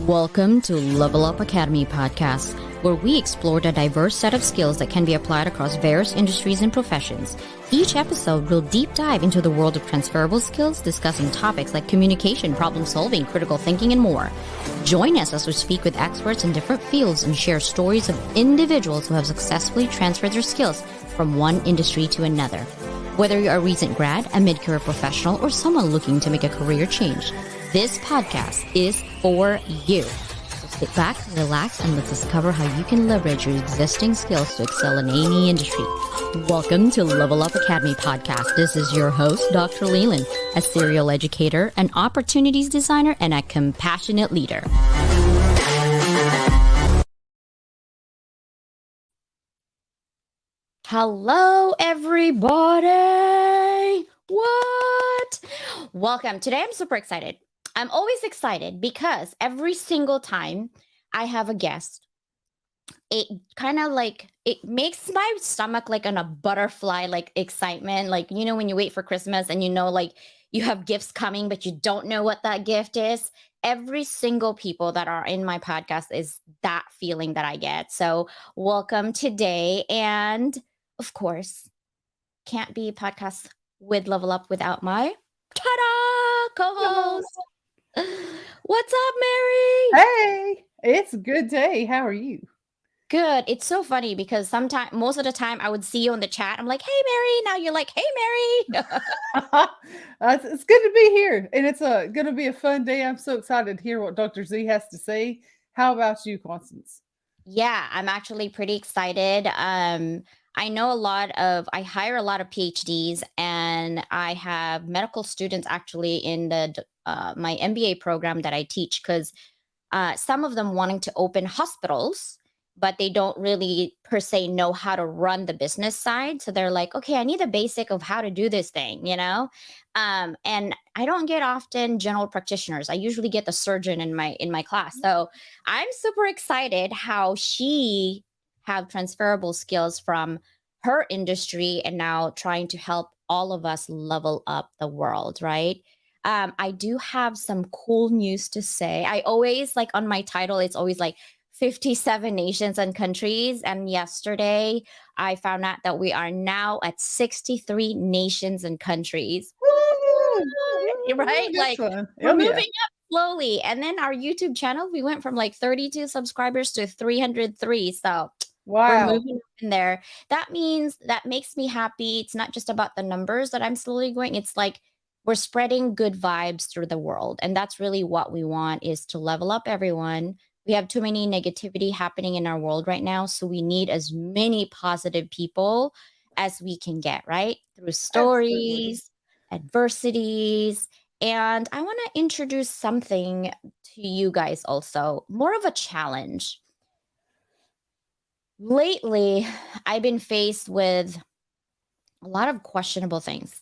Welcome to Level Up Academy podcast, where we explore the diverse set of skills that can be applied across various industries and professions. Each episode will deep dive into the world of transferable skills, discussing topics like communication, problem solving, critical thinking, and more. Join us as we speak with experts in different fields and share stories of individuals who have successfully transferred their skills from one industry to another. Whether you're a recent grad, a mid-career professional, or someone looking to make a career change, this podcast is for you. So sit back, relax, and let's discover how you can leverage your existing skills to excel in any industry. Welcome to Level Up Academy podcast. This is your host, Dr. Leland, a serial educator, an opportunities designer, and a compassionate leader. Hello, everybody. What? Welcome. Today, I'm super excited. I'm always excited because every single time I have a guest, it kind of like, it makes my stomach like on a butterfly, like excitement. Like, you know, when you wait for Christmas and you know, like you have gifts coming, but you don't know what that gift is. Every single people that are in my podcast is that feeling that I get. So welcome today. And of course, can't be a podcast with Level Up without my ta-da co-host. What's up, Mary? Hey, it's a good day. How are you? Good. It's so funny because most of the time I would see you in the chat. I'm like, hey, Mary. Now you're like, hey, Mary. It's good to be here, and it's going to be a fun day. I'm so excited to hear what Dr. Z has to say. How about you, Constance? Yeah, I'm actually pretty excited. I hire a lot of PhDs, and I have medical students actually in my MBA program that I teach because some of them wanting to open hospitals, but they don't really per se know how to run the business side. So they're like, okay, I need the basic of how to do this thing, you know? And I don't get often general practitioners. I usually get the surgeon in my class. So I'm super excited how she have transferable skills from her industry and now trying to help all of us level up the world, right? I do have some cool news to say. I always like on my title, it's always like 57 nations and countries. And yesterday, I found out that we are now at 63 nations and countries. Right? Like we're moving up slowly. And then our YouTube channel, we went from like 32 subscribers to 303. So we're moving up in there. That makes me happy. It's not just about the numbers that I'm slowly going. It's like we're spreading good vibes through the world. And that's really what we want, is to level up everyone. We have too many negativity happening in our world right now. So we need as many positive people as we can get, right? Through stories, adversities. And I want to introduce something to you guys also, more of a challenge. Lately, I've been faced with a lot of questionable things,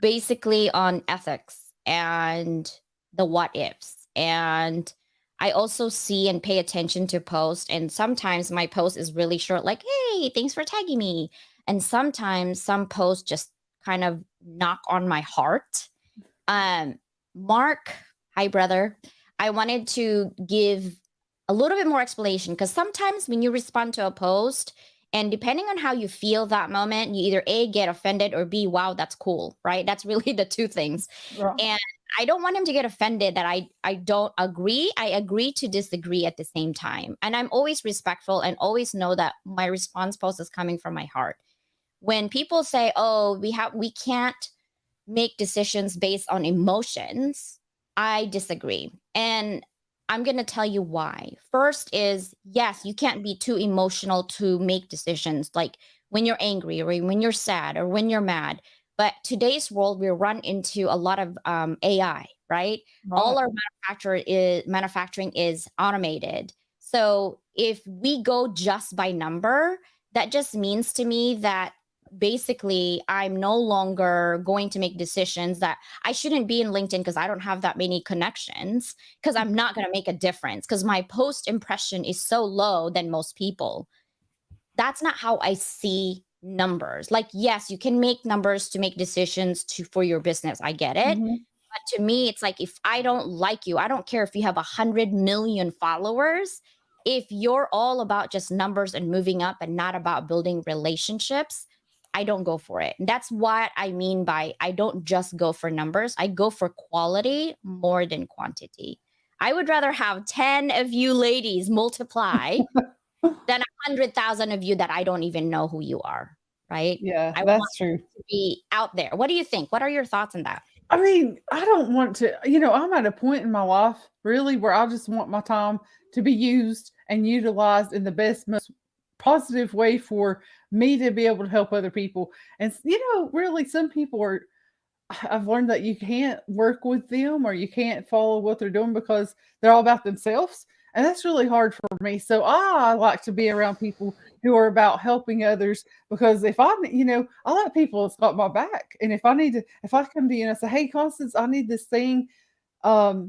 basically on ethics and the what ifs. And I also see and pay attention to posts. And sometimes my post is really short, like, hey, thanks for tagging me. And sometimes some posts just kind of knock on my heart. Mark, hi, brother. I wanted to give a little bit more explanation because sometimes when you respond to a post, and depending on how you feel that moment, you either A, get offended, or B, wow, that's cool, right? That's really the two things. Right. And I don't want him to get offended that I don't agree. I agree to disagree at the same time. And I'm always respectful and always know that my response post is coming from my heart. When people say, oh, we can't make decisions based on emotions, I disagree. And I'm going to tell you why. First is, yes, you can't be too emotional to make decisions, like when you're angry or when you're sad or when you're mad. But today's world, we run into a lot of AI, right? All our manufacturing is automated. So if we go just by number, that just means to me that basically I'm no longer going to make decisions that I shouldn't be in LinkedIn because I don't have that many connections, because I'm not going to make a difference because my post impression is so low than most people. That's not how I see numbers. Like, yes, you can make numbers to make decisions for your business. I get it. But to me, it's like, if I don't like you, I don't care if you have 100 million followers. If you're all about just numbers and moving up and not about building relationships, I don't go for it. And that's what I mean by, I don't just go for numbers. I go for quality more than quantity. I would rather have 10 of you ladies multiply than 100,000 of you that I don't even know who you are, right? Yeah, I want that's true. to be out there. What do you think? What are your thoughts on that? I mean, I don't want to, I'm at a point in my life really where I just want my time to be used and utilized in the best, most positive way for me to be able to help other people. And, really, some people are, I've learned that you can't work with them or you can't follow what they're doing because they're all about themselves. And that's really hard for me. So I like to be around people who are about helping others because I like people that's got my back. And if I come to you and I say, hey, Constance, I need this thing, a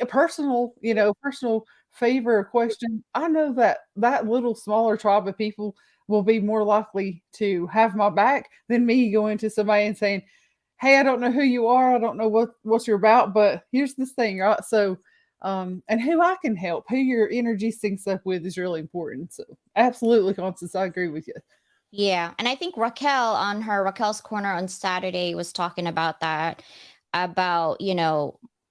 personal, personal favor or question, I know that that little smaller tribe of people will be more likely to have my back than me going to somebody and saying, hey, I don't know who you are. I don't know what you're about, but here's this thing, right? So, and who I can help, who your energy syncs up with is really important. So, absolutely, Constance, I agree with you. Yeah. And I think Raquel on her Raquel's Corner on Saturday was talking about that, about,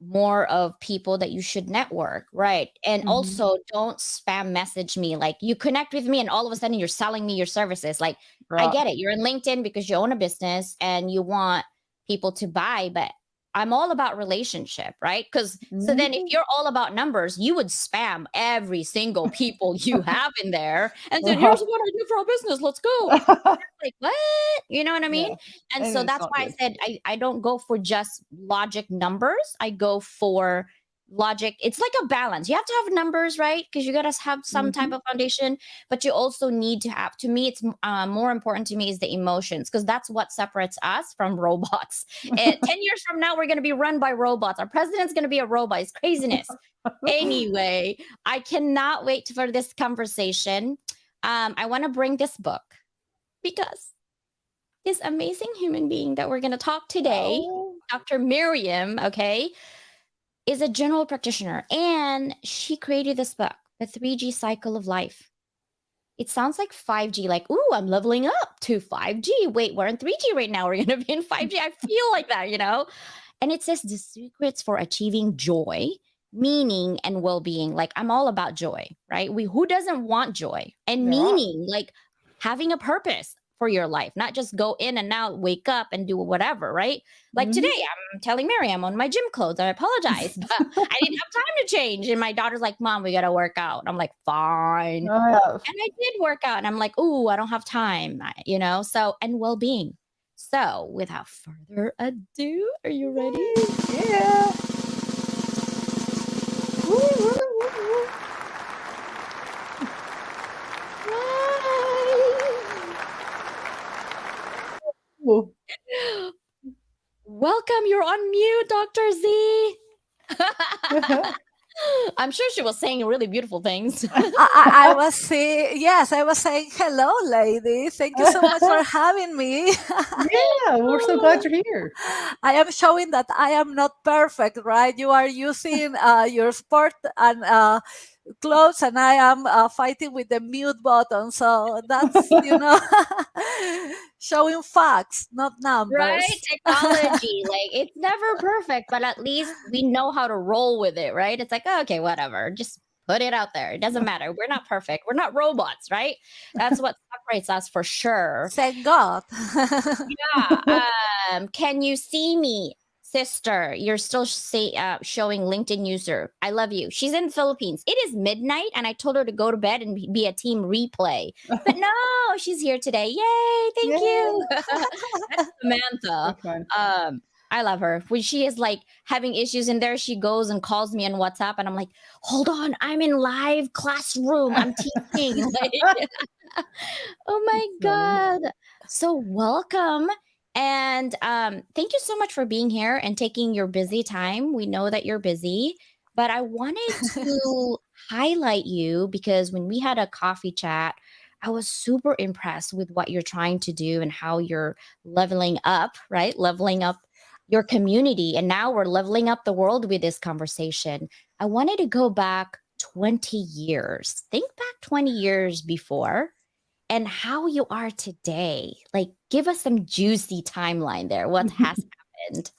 more of people that you should network, right? And Mhm. also, don't spam message me. Like, you connect with me and all of a sudden you're selling me your services. Like, I Right. get it. You're in LinkedIn because you own a business and you want people to buy, but I'm all about relationship, right? Because so then if Mhm. you're all about numbers, you would spam every single people you have in there and said, Right. here's what I do for our business. Let's go. Like, what? You know what I mean? Yeah, And and so it's that's not why I good. said I don't go for just logic numbers. I go for logic. It's like a balance. You have to have numbers, right? Because you got to have some type Mhm. of foundation, but you also need to have, to me, it's more important to me is the emotions, because that's what separates us from robots. 10 years from now, we're going to be run by robots. Our president's going to be a robot. It's craziness. Anyway, I cannot wait for this conversation. I want to bring this book because this amazing human being that we're going to talk today, Oh. Dr. Miriam, okay, is a general practitioner, and she created this book, The 3G Cycle of Life. It sounds like 5G, like, ooh, I'm leveling up to 5G. Wait, we're in 3G right now. We're going to be in 5G. I feel like that, And it says the secrets for achieving joy, meaning, and well-being. Like, I'm all about joy, right? Who doesn't want joy and Yeah, right. meaning, like having a purpose for your life, not just go in and out, wake up and do whatever, right? Like today, Mhm. I'm telling Mary I'm on my gym clothes. I apologize, but I didn't have time to change. And my daughter's like, Mom, we got to work out. I'm like, fine. I have. And I did work out, and I'm like, ooh, I don't have time, so, and well-being. So without further ado, are you ready? Yeah. Woo, woo, woo, woo. Ooh. Welcome, you're on mute, Dr. Z. I'm sure she was saying really beautiful things. I was saying, yes, I was saying, hello, lady. Thank you so much for having me. Yeah, we're so glad you're here. I am showing that I am not perfect, right? You are using your sport and clothes, and I am fighting with the mute button. So that's, showing facts, not Right? numbers. Technology, like, it's never perfect, but at least we know how to roll with it, right? It's like, okay, whatever. Just put it out there. It doesn't matter. We're not perfect. We're not robots, right? That's what separates us for sure. Thank God. Yeah. Can you see me, sister? You're still showing LinkedIn user. I love you. She's in the Philippines. It is midnight, and I told her to go to bed and be a team replay. But no, she's here today. Yay! Thank Yeah. you. That's So Samantha. fun. I love her. When she is like having issues in there, she goes and calls me on WhatsApp, and I'm like, hold on, I'm in live classroom. I'm teaching. Like, oh my Funny. God. So welcome. And thank you so much for being here and taking your busy time. We know that you're busy, but I wanted to highlight you because when we had a coffee chat, I was super impressed with what you're trying to do and how you're leveling up, right? Leveling up. your community, and now we're leveling up the world with this conversation. I wanted to go back 20 years. Think back 20 years before and how you are today. Like, give us some juicy timeline there. What has happened?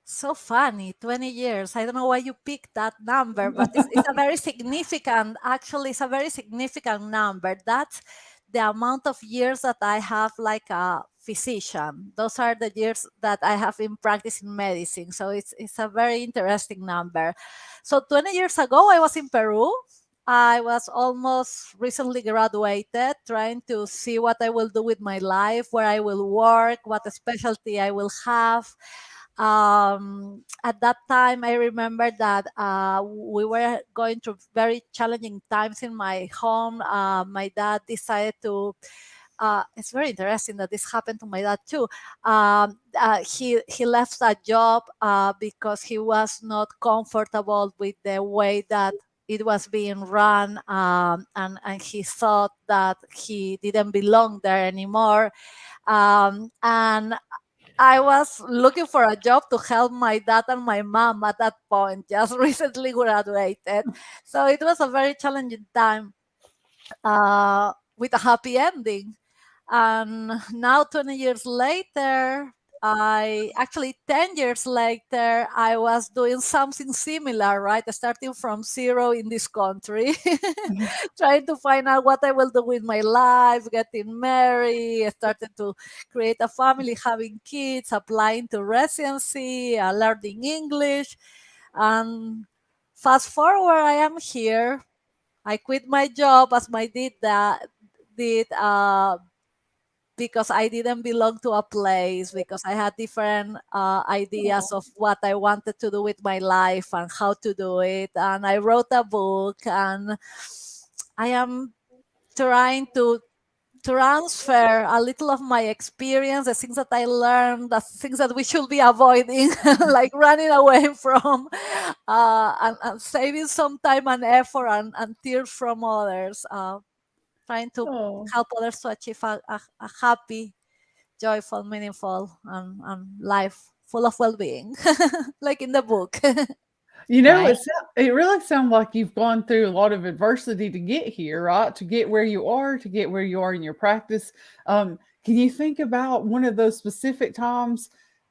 So funny, 20 years. I don't know why you picked that number, but it's a very significant, actually, it's a very significant number. That's the amount of years that I have like a physician. Those are the years that I have been practicing medicine. So it's a very interesting number. So 20 years ago, I was in Peru. I was almost recently graduated, trying to see what I will do with my life, where I will work, what specialty I will have. At that time, I remember that we were going through very challenging times in my home. My dad decided to. It's very interesting that this happened to my dad too. He left a job because he was not comfortable with the way that it was being run, and he thought that he didn't belong there anymore. And I was looking for a job to help my dad and my mom at that point, just recently graduated. So it was a very challenging time with a happy ending. And now, 20 years later, 10 years later, I was doing something similar, right? Starting from zero in this country, trying to find out what I will do with my life, getting married, started to create a family, having kids, applying to residency, learning English. And fast forward, I am here. I quit my job as my did because I didn't belong to a place, because I had different ideas of what I wanted to do with my life and how to do it. And I wrote a book, and I am trying to transfer a little of my experience, the things that I learned, the things that we should be avoiding, like running away from, and saving some time and effort and tears from others, trying to Oh. help others to achieve a happy, joyful, meaningful, and life full of well-being, like in the book. You know, Right? it really sounds like you've gone through a lot of adversity to get here, right? To get where you are, to get where you are in your practice. Can you think about one of those specific times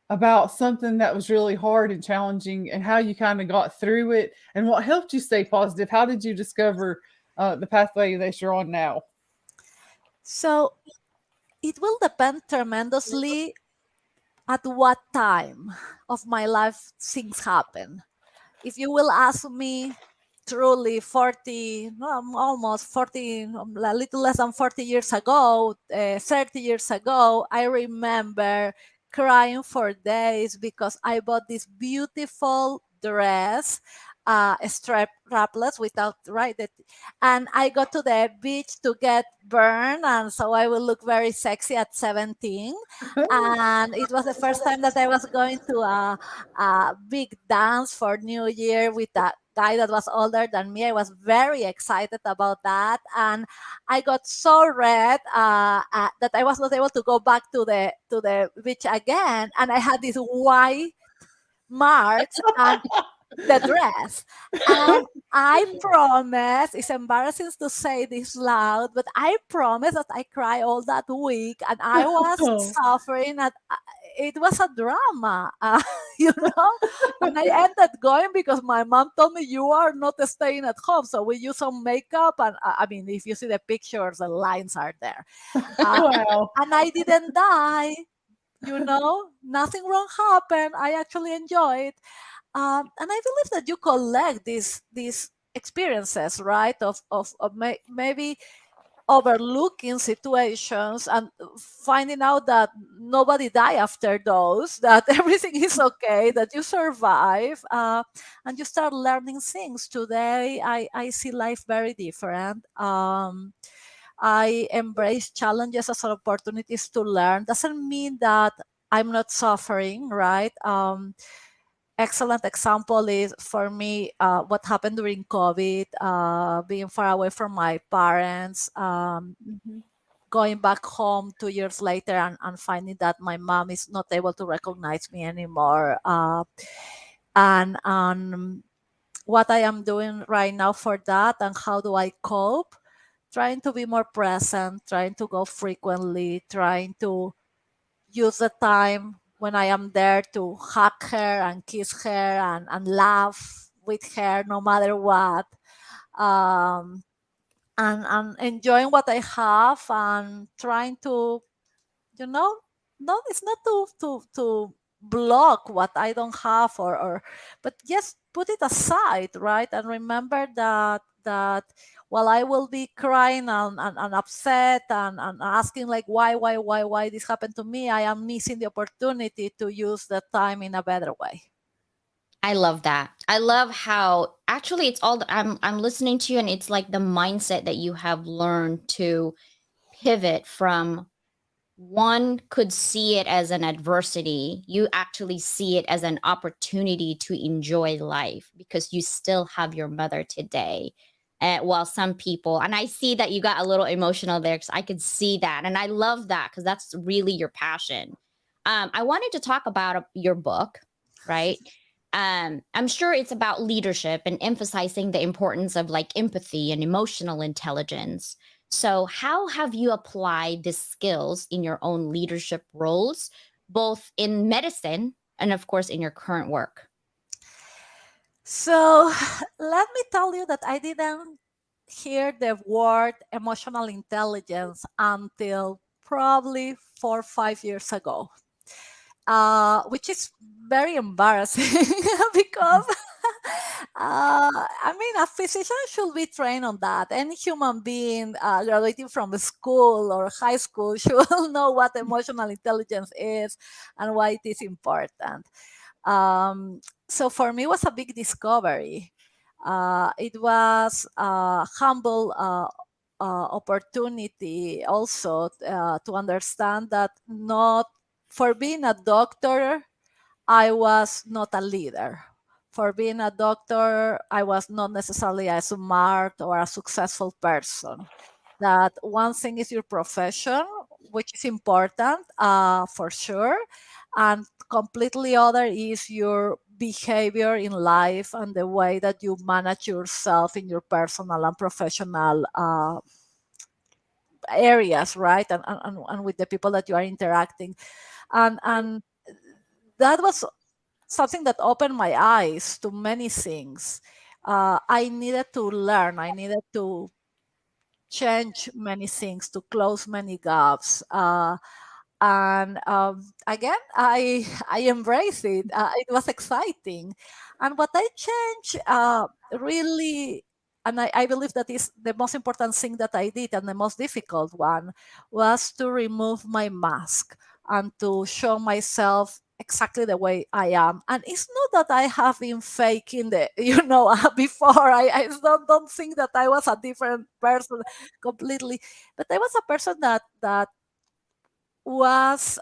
about something that was really hard and challenging, and how you kind of got through it, and what helped you stay positive? How did you discover the pathway that you're on now? So it will depend tremendously at what time of my life things happen. If you will ask me truly 40, no, almost 40, a little less than 40 years ago, 30 years ago, I remember crying for days because I bought this beautiful dress, strapless without, right, and I got to the beach to get burned, and so I will look very sexy at 17. And it was the first time that I was going to a big dance for New Year with a guy that was older than me. I was very excited about that, and I got so red that I was not able to go back to the beach again, and I had this white marks and the dress. And I promise, it's embarrassing to say this loud, but I promise that I cry all that week, and I was Oh. suffering at it was a drama, you know. And I ended going because my mom told me, you are not staying at home, so we use some makeup. And I mean, if you see the pictures, the lines are there. uh, Wow. and I didn't die, you know, nothing wrong happened. I actually enjoyed. And I believe that you collect these experiences, right? Maybe overlooking situations and finding out that nobody died after those, that everything is okay, that you survive, and you start learning things. Today, I see life very different. I embrace challenges as opportunities to learn. Doesn't mean that I'm not suffering, right? Excellent example is for me what happened during COVID, being far away from my parents. Mhm. going back home 2 years later and finding that my mom is not able to recognize me anymore. And what I am doing right now for that and how do I cope? Trying to be more present, trying to go frequently, trying to use the time when I am there to hug her and kiss her and laugh with her no matter what. Um, and enjoying what I have and trying to, no, it's not to block what I don't have or but just put it aside, right? And remember that while I will be crying and upset and asking like why this happened to me, I am missing the opportunity to use the time in a better way. I love that. I love how actually it's all I'm listening to you, and it's like the mindset that you have learned to pivot from. One could see it as an adversity. You actually see it as an opportunity to enjoy life because you still have your mother today. While some people, and I see that you got a little emotional there because I could see that. And I love that because that's really your passion. I wanted to talk about your book, right? I'm sure it's about leadership and emphasizing the importance of like empathy and emotional intelligence. So, how have you applied these skills in your own leadership roles, both in medicine and, of course, in your current work? So let me tell you that I didn't hear the word emotional intelligence until probably 4 or 5 years ago, which is very embarrassing because I mean, a physician should be trained on that. Any human being graduating from a school or high school should know what emotional intelligence is and why it is important. Um, so for me, it was a big discovery. It was a humble opportunity also to understand that not for being a doctor, I was not a leader. For being a doctor, I was not necessarily a smart or a successful person. That one thing is your profession, which is important for sure, and completely other is your behavior in life and the way that you manage yourself in your personal and professional areas, right? And with the people that you are interacting. And that was something that opened my eyes to many things. I needed to learn, I needed to change many things, to close many gaps. And again, I embraced it. It was exciting. And what I changed really, and I believe that is the most important thing that I did and the most difficult one, was to remove my mask and to show myself exactly the way I am. And it's not that I have been faking the, before. I don't think that I was a different person completely, but I was a person that was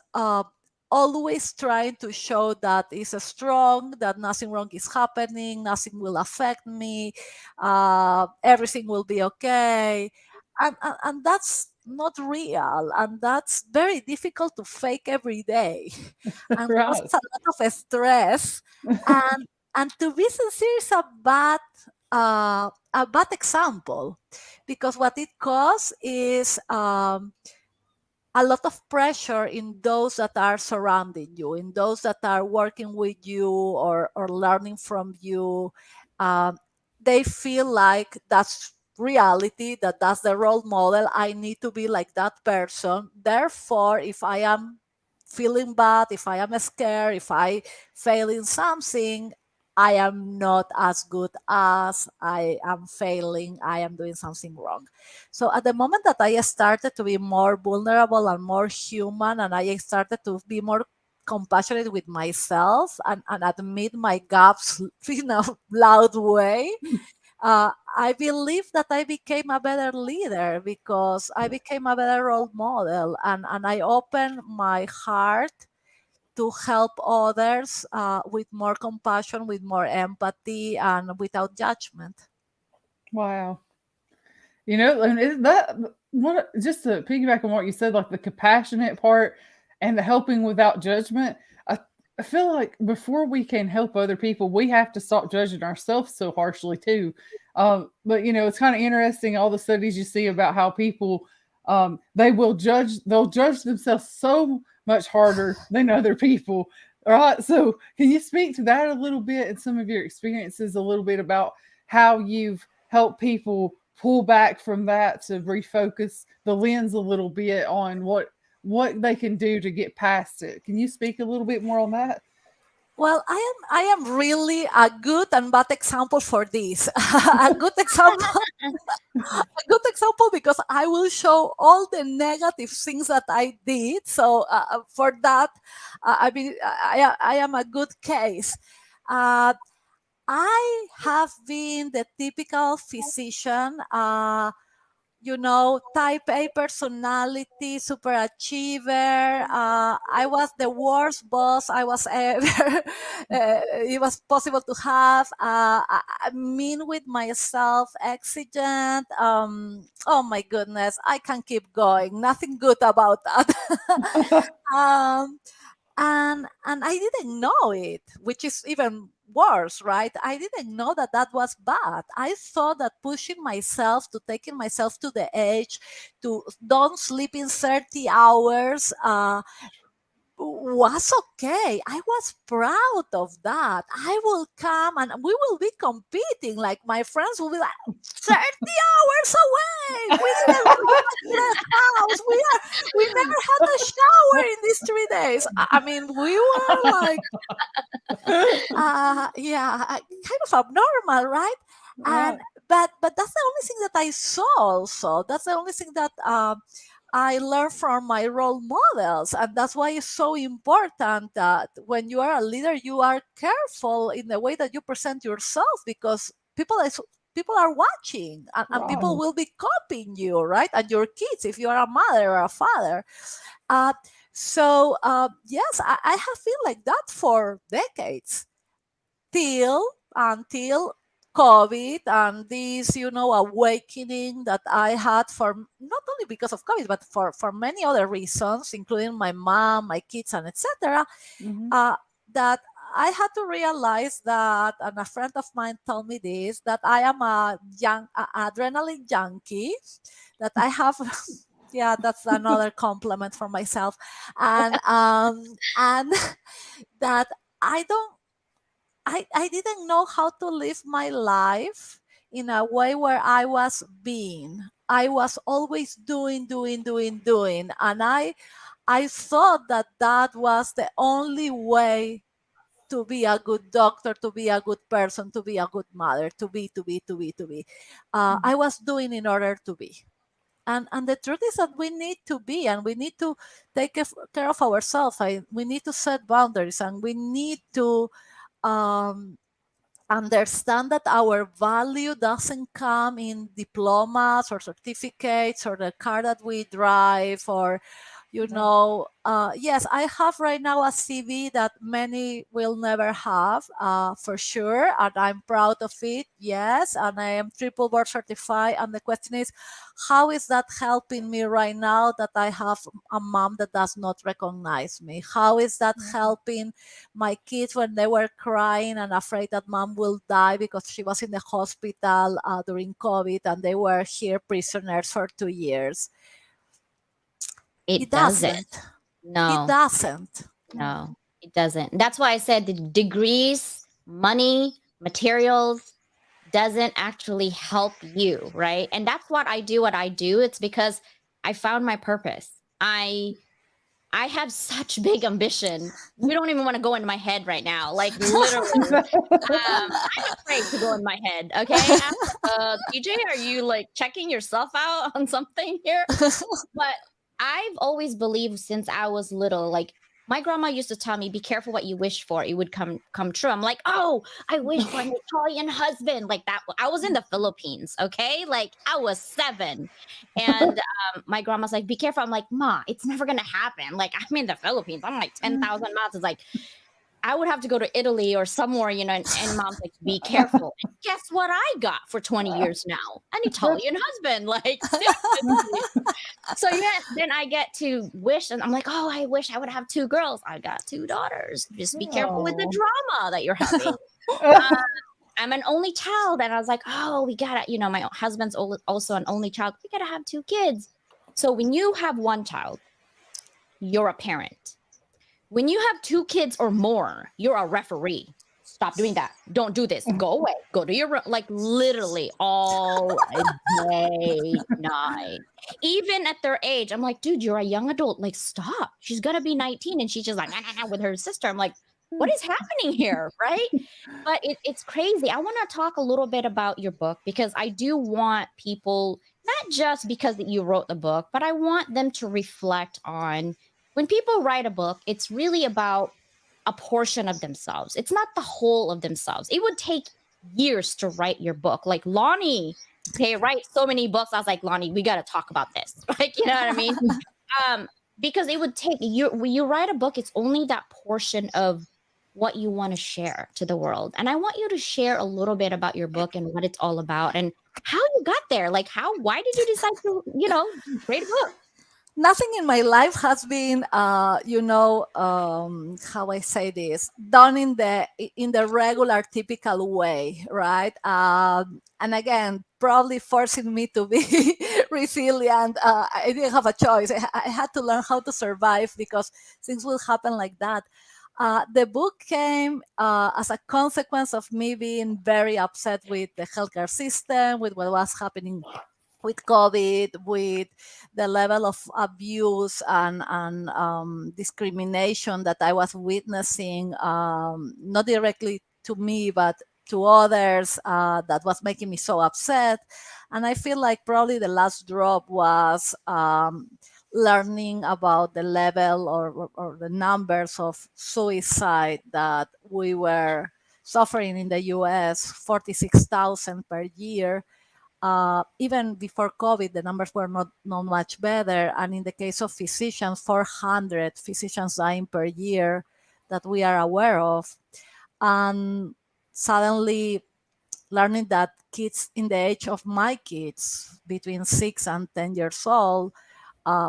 always trying to show that is strong, that nothing wrong is happening, nothing will affect me, everything will be okay. And that's not real. And that's very difficult to fake every day. And Right. causes a lot of stress. And, and to be sincere is a bad example because what it causes is a lot of pressure in those that are surrounding you, in those that are working with you or learning from you. Um, they feel like that's reality, that's the role model. I need to be like that person. Therefore, if I am feeling bad, if I am scared, if I fail in something, I am not as good as I am failing, I am doing something wrong. So at the moment that I started to be more vulnerable and more human, and I started to be more compassionate with myself and admit my gaps in a loud way, I believe that I became a better leader because I became a better role model and I opened my heart to help others with more compassion, with more empathy, and without judgment. Wow. And that what just to piggyback on what you said, like the compassionate part and the helping without judgment. I feel like before we can help other people, we have to stop judging ourselves so harshly too. But it's kind of interesting all the studies you see about how people they'll judge themselves so much harder than other people. All right. So can you speak to that a little bit and some of your experiences a little bit about how you've helped people pull back from that to refocus the lens a little bit on what they can do to get past it? Can you speak a little bit more on that? Well, I am really a good and bad example for this. A good example, a good example because I will show all the negative things that I did. So for that, I mean, I am a good case. Uh, I have been the typical physician. Type A personality, super achiever. I was the worst boss I was ever it was possible to have. Mean with myself, exigent. Oh my goodness, I can keep going. Nothing good about that. um, and I didn't know it, which is even worse, right? I didn't know that that was bad. I thought that pushing myself to taking myself to the edge, to don't sleep in 30 hours, was okay. I was proud of that. I will come and we will be competing. Like my friends will be like 30 hours away. We didn't leave the house. We never had a shower in these 3 days. I mean, we were like, kind of abnormal, right? Right. And but that's the only thing that I saw. Also, that's the only thing that I learned from my role models, and that's why it's so important that when you are a leader, you are careful in the way that you present yourself, because people are watching, and people Right. will be copying you, right? And your kids, if you are a mother or a father. Yes, I have been like that for decades until COVID and this, awakening that I had for not only because of COVID, but for many other reasons, including my mom, my kids, and etc. Mhm. That I had to realize that, and a friend of mine told me this, that I am a adrenaline junkie, that I have. Yeah, that's another compliment for myself, and that I don't I didn't know how to live my life in a way where I was being. I was always doing, doing, doing, doing. And I thought that that was the only way to be a good doctor, to be a good person, to be a good mother, to be, to be, to be, to be. I was doing in order to be. And the truth is that we need to be, and we need to take care of ourselves. We need to set boundaries, and we need to um, understand that our value doesn't come in diplomas or certificates or the car that we drive, or yes, I have right now a CV that many will never have, for sure, and I'm proud of it. Yes, and I am triple board certified, and the question is, how is that helping me right now that I have a mom that does not recognize me? How is that helping my kids when they were crying and afraid that mom will die because she was in the hospital during COVID, and they were here prisoners for 2 years? It It doesn't. doesn't. It No, doesn't. no, it doesn't. That's why I said the degrees, money, materials doesn't actually help you, right? And that's what I do. What I do, it's because I found my purpose. I have such big ambition. You don't even want to go in my head right now. Like literally. I'm afraid to go in my head. Okay. TJ, are you like checking yourself out on something here? But I've always believed since I was little, like my grandma used to tell me, be careful what you wish for, it would come true. I'm like, oh, I wish for an Italian husband. Like that. I was in the Philippines, okay? Like I was 7. And my grandma's like, be careful. I'm like, Ma, it's never gonna happen. Like I'm in the Philippines. I'm like 10,000 miles. It's like, I would have to go to Italy or somewhere, and mom's like, be careful. And guess what I got for 20 years now? An Italian husband. Like, seriously. So yeah, then I get to wish, and I'm like, oh, I wish I would have 2 girls. I got 2 daughters. Just be careful with the Oh. drama that you're having. I'm an only child, and I was like, oh, we gotta, my husband's also an only child. We gotta have 2 kids. So when you have 1 child, you're a parent. When you have 2 kids or more, you're a referee. Stop doing that. Don't do this. Go away. Go to your room. Like literally all day, night. Even at their age, I'm like, dude, you're a young adult. Like, stop. She's gonna be 19, and she's just like, nah, with her sister. I'm like, what is happening here, right? But it's crazy. I want to talk a little bit about your book, because I do want people, not just because that you wrote the book, but I want them to reflect on, when people write a book, it's really about a portion of themselves. It's not the whole of themselves. It would take years to write your book. Like Lonnie, write so many books. I was like, Lonnie, we got to talk about this. Like, you know what I mean? Because it would take when you write a book, it's only that portion of what you want to share to the world. And I want you to share a little bit about your book and what it's all about and how you got there. Like, why did you decide to, create a book? Nothing in my life has been, how I say this, done in the regular, typical way, right? And again, probably forcing me to be resilient. I didn't have a choice. I had to learn how to survive because things will happen like that. The book came as a consequence of me being very upset with the healthcare system, with what was happening with COVID, with the level of abuse and discrimination that I was witnessing, not directly to me, but to others, that was making me so upset. And I feel like probably the last drop was learning about the level or the numbers of suicide that we were suffering in the US, 46,000 per year. Even before COVID, the numbers were not much better. And in the case of physicians, 400 physicians dying per year that we are aware of. And suddenly learning that kids in the age of my kids, between 6 and 10 years old,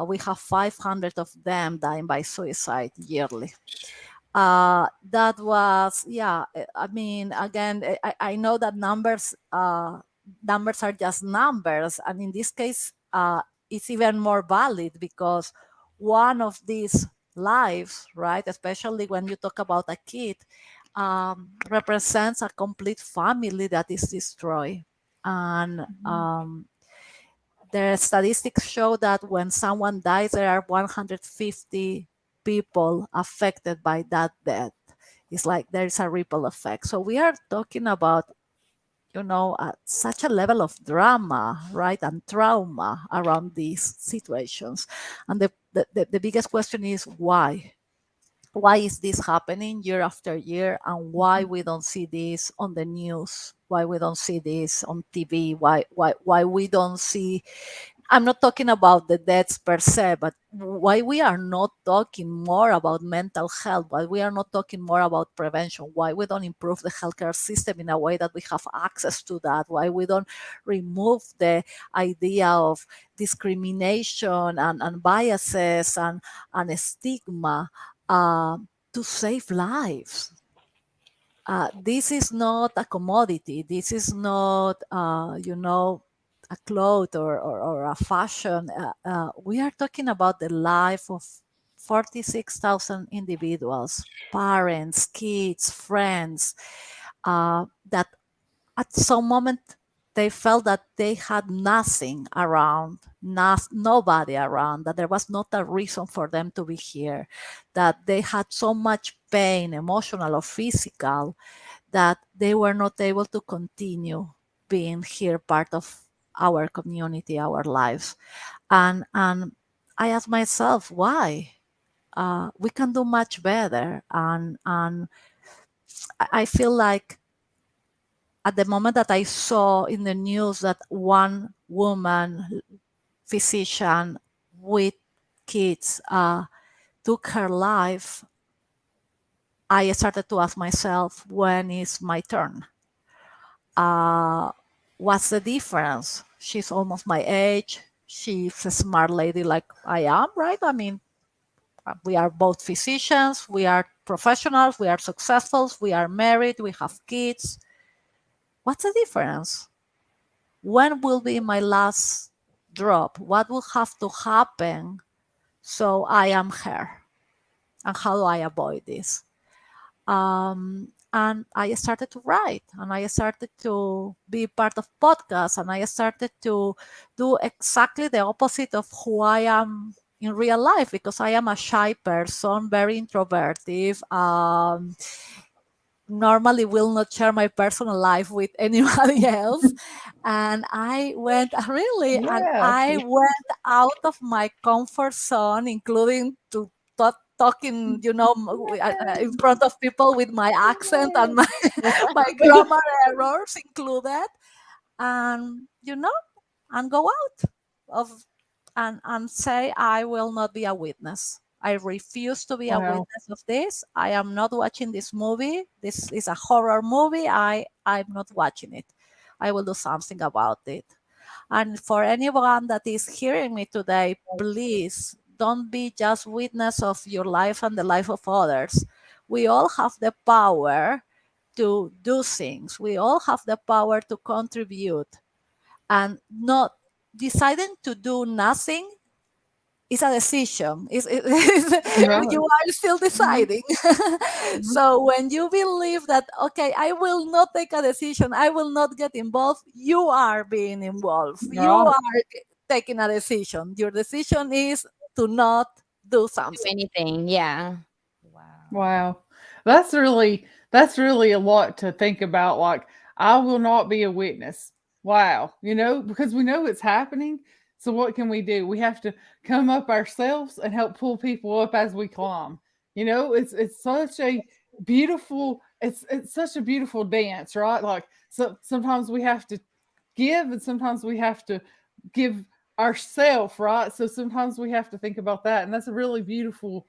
we have 500 of them dying by suicide yearly. That was, I mean, again, I know that numbers are just numbers, and in this case it's even more valid because one of these lives, right, especially when you talk about a kid, represents a complete family that is destroyed. And the statistics show that when someone dies, there are 150 people affected by that death. It's like there's a ripple effect. So we are talking about such a level of drama, right, and trauma around these situations. And the biggest question is why? Why is this happening year after year, and why we don't see this on the news? Why we don't see this on TV? Why we don't see? I'm not talking about the deaths per se, but why we are not talking more about mental health, why we are not talking more about prevention, why we don't improve the healthcare system in a way that we have access to that, why we don't remove the idea of discrimination and biases and stigma to save lives. This is not a commodity. This is not, a cloth or a fashion. We are talking about the life of 46,000 individuals, parents, kids, friends, that at some moment they felt that they had nothing around, nobody around, that there was not a reason for them to be here, that they had so much pain, emotional or physical, that they were not able to continue being here, part of our community, our lives. And I asked myself, why? We can do much better. And I feel like at the moment that I saw in the news that one woman, physician with kids, took her life, I started to ask myself, when is my turn? What's the difference? She's almost my age. She's a smart lady like I am, right? I mean, we are both physicians, we are professionals, we are successful, we are married, we have kids. What's the difference? When will be my last drop? What will have to happen so I am her? And how do I avoid this? And I started to write, and I started to be part of podcasts, and I started to do exactly the opposite of who I am in real life, because I am a shy person, very introverted. Normally will not share my personal life with anybody else. And I went and Yeah. I went out of my comfort zone, including to talking, in front of people with my accent and my, my grammar errors included, and and go out of and say, I will not be a witness. I refuse to be a Wow. witness of this. I am not watching this movie. This is a horror movie. I'm not watching it. I will do something about it. And for anyone that is hearing me today, please don't be just witness of your life and the life of others. We all have the power to do things. We all have the power to contribute, and not deciding to do nothing is a decision. Right. You are still deciding. So when you believe that, okay, I will not take a decision, I will not get involved, you are being involved. You Right. are taking a decision. Your decision is to not do Do something. anything. Yeah. Wow. Wow. That's really a lot to think about. Like, I will not be a witness. Wow. Because we know it's happening. So what can we do? We have to come up ourselves and help pull people up as we climb. It's such a it's such a beautiful dance, right? Like, so sometimes we have to give, and sometimes we have to give ourselves, right? So sometimes we have to think about that. And that's a really beautiful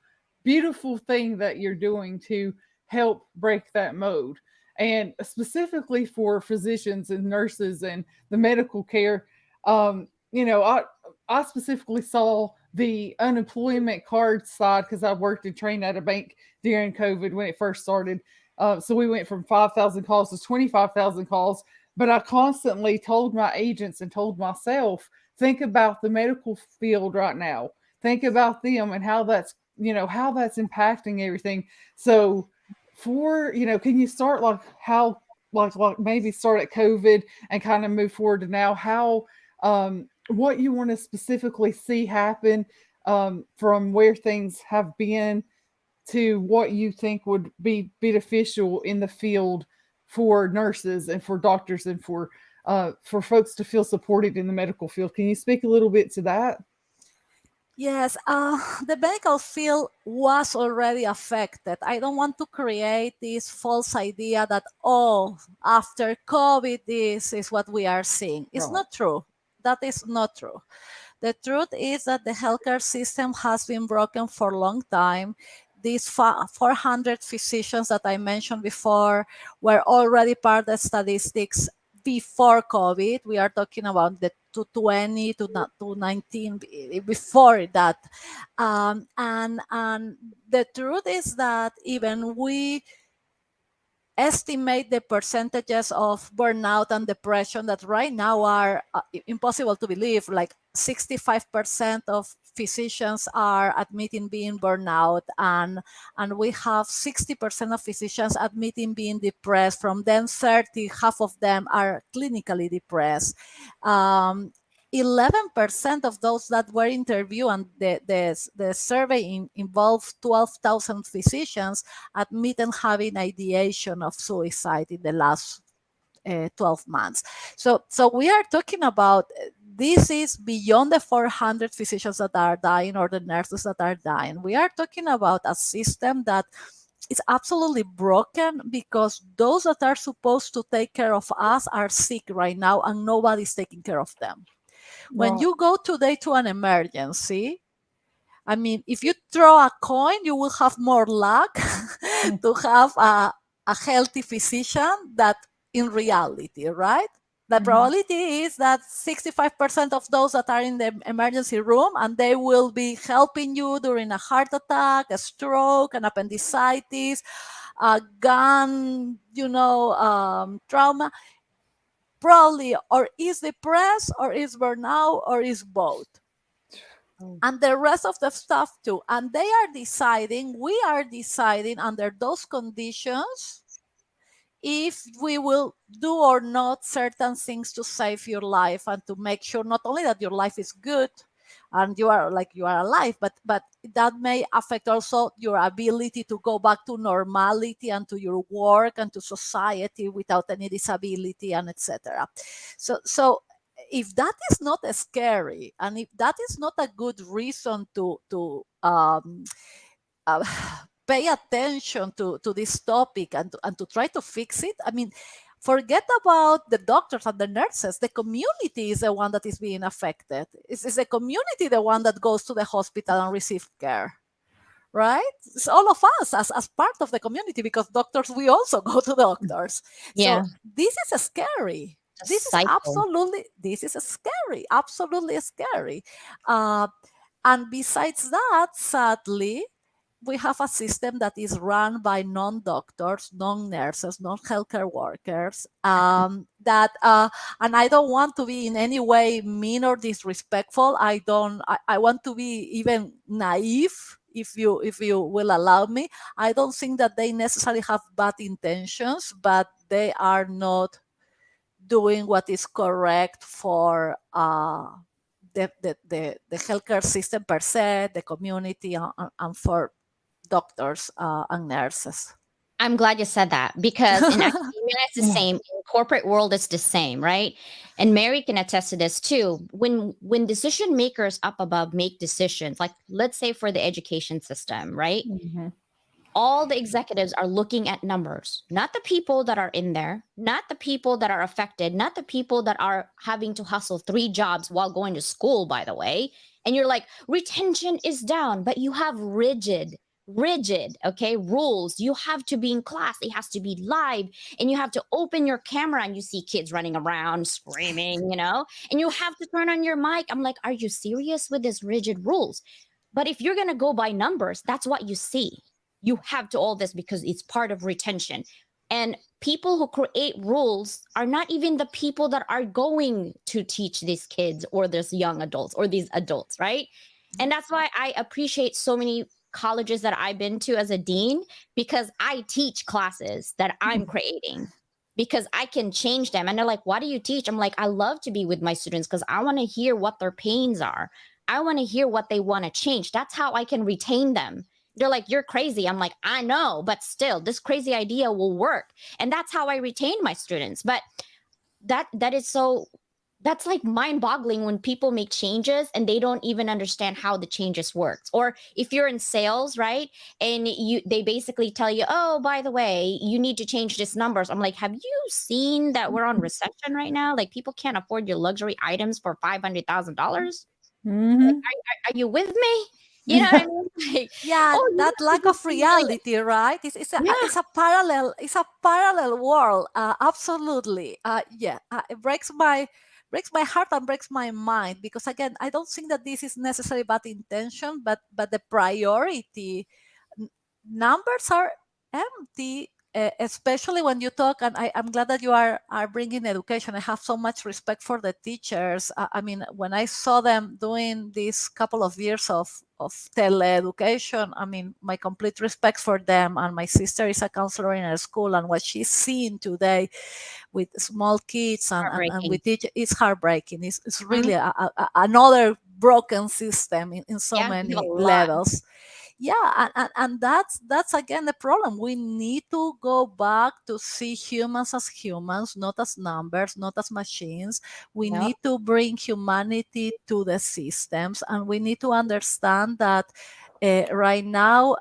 thing that you're doing to help break that mode. And specifically for physicians and nurses and the medical care, um, I specifically saw the unemployment card side because I worked and trained at a bank during COVID when it first started. So we went from 5,000 calls to 25,000 calls. But I constantly told my agents and told myself, think about the medical field right now. Think about them and how that's impacting everything. So can you start like how like maybe start at COVID and kind of move forward to now, how what you want to specifically see happen, from where things have been to what you think would be beneficial in the field for nurses and for doctors and for folks to feel supported in the medical field. Can you speak a little bit to that? Yes, the medical field was already affected. I don't want to create this false idea that, oh, after COVID, this is what we are seeing. It's Right. not true. That is not true. The truth is that the healthcare system has been broken for a long time. These 400 physicians that I mentioned before were already part of the statistics before COVID. We are talking about the 2020 to 19 before that. And the truth is that even we estimate the percentages of burnout and depression that right now are impossible to believe. Like 65% of physicians are admitting being burnout, and we have 60% of physicians admitting being depressed. From them, 30, half of them are clinically depressed. 11% of those that were interviewed, and the survey involved 12,000 physicians, admitted having ideation of suicide in the last 12 months. So we are talking about, this is beyond the 400 physicians that are dying or the nurses that are dying. We are talking about a system that is absolutely broken, because those that are supposed to take care of us are sick right now, and nobody's taking care of them. When Right. you go today to an emergency, I mean, if you throw a coin, you will have more luck to have a healthy physician that in reality, right? The probability is that 65% of those that are in the emergency room, and they will be helping you during a heart attack, a stroke, an appendicitis, a gun, trauma, probably or is depressed or is burnout or is both. And the rest of the stuff too. And we are deciding under those conditions if we will do or not certain things to save your life and to make sure not only that your life is good and you are alive, but that may affect also your ability to go back to normality and to your work and to society without any disability and etc. So if that is not scary, and if that is not a good reason to pay attention to this topic and to try to fix it, I mean, forget about the doctors and the nurses. The community is the one that is being affected. It's the community the one that goes to the hospital and receives care, right? It's all of us as part of the community, because doctors, we also go to doctors. Yeah. So this is scary. This is scary, absolutely scary. And besides that, sadly, we have a system that is run by non-doctors, non-nurses, non-healthcare workers, and I don't want to be in any way mean or disrespectful. I want to be even naive, if you will allow me. I don't think that they necessarily have bad intentions, but they are not doing what is correct for the healthcare system per se, the community, and for doctors and nurses. I'm glad you said that, because in academia it's the same, in corporate world it's the same, right? And Mary can attest to this too. When decision makers up above make decisions, like let's say for the education system, right? All the executives are looking at numbers, not the people that are in there, not the people that are affected, not the people that are having to hustle 3 jobs while going to school, by the way. And you're like, retention is down, but you have rigid, okay, rules. You have to be in class. It has to be live, and you have to open your camera and you see kids running around screaming, and you have to turn on your mic. I'm like, are you serious with these rigid rules? But if you're going to go by numbers, that's what you see. You have to all this because it's part of retention. And people who create rules are not even the people that are going to teach these kids or these young adults or these adults, right? And that's why I appreciate so many colleges that I've been to as a dean, because I teach classes that I'm creating, because I can change them. And they're like, why do you teach? I'm like, I love to be with my students because I want to hear what their pains are. I want to hear what they want to change. That's how I can retain them. They're like, you're crazy. I'm like, I know, but still, this crazy idea will work. And that's how I retain my students. But that's like mind-boggling when people make changes and they don't even understand how the changes works. Or if you're in sales, right? And they basically tell you, oh, by the way, you need to change these numbers. I'm like, have you seen that we're on recession right now? Like, people can't afford your luxury items for $500,000. Like, are you with me? You know what I mean? Like, that lack of reality, right? It's a parallel world. Absolutely. It breaks my heart and breaks my mind, because again, I don't think that this is necessarily bad intention, but the priority numbers are empty. Especially when you talk, and I'm glad that you are bringing education. I have so much respect for the teachers. I mean, when I saw them doing this couple of years of teleeducation, I mean, my complete respect for them. And my sister is a counselor in her school, and what she's seeing today with small kids and with teachers, it's heartbreaking. It's really another broken system in so many levels. Yeah, and that's again the problem. We need to go back to see humans as humans, not as numbers, not as machines. We need to bring humanity to the systems, and we need to understand that right now,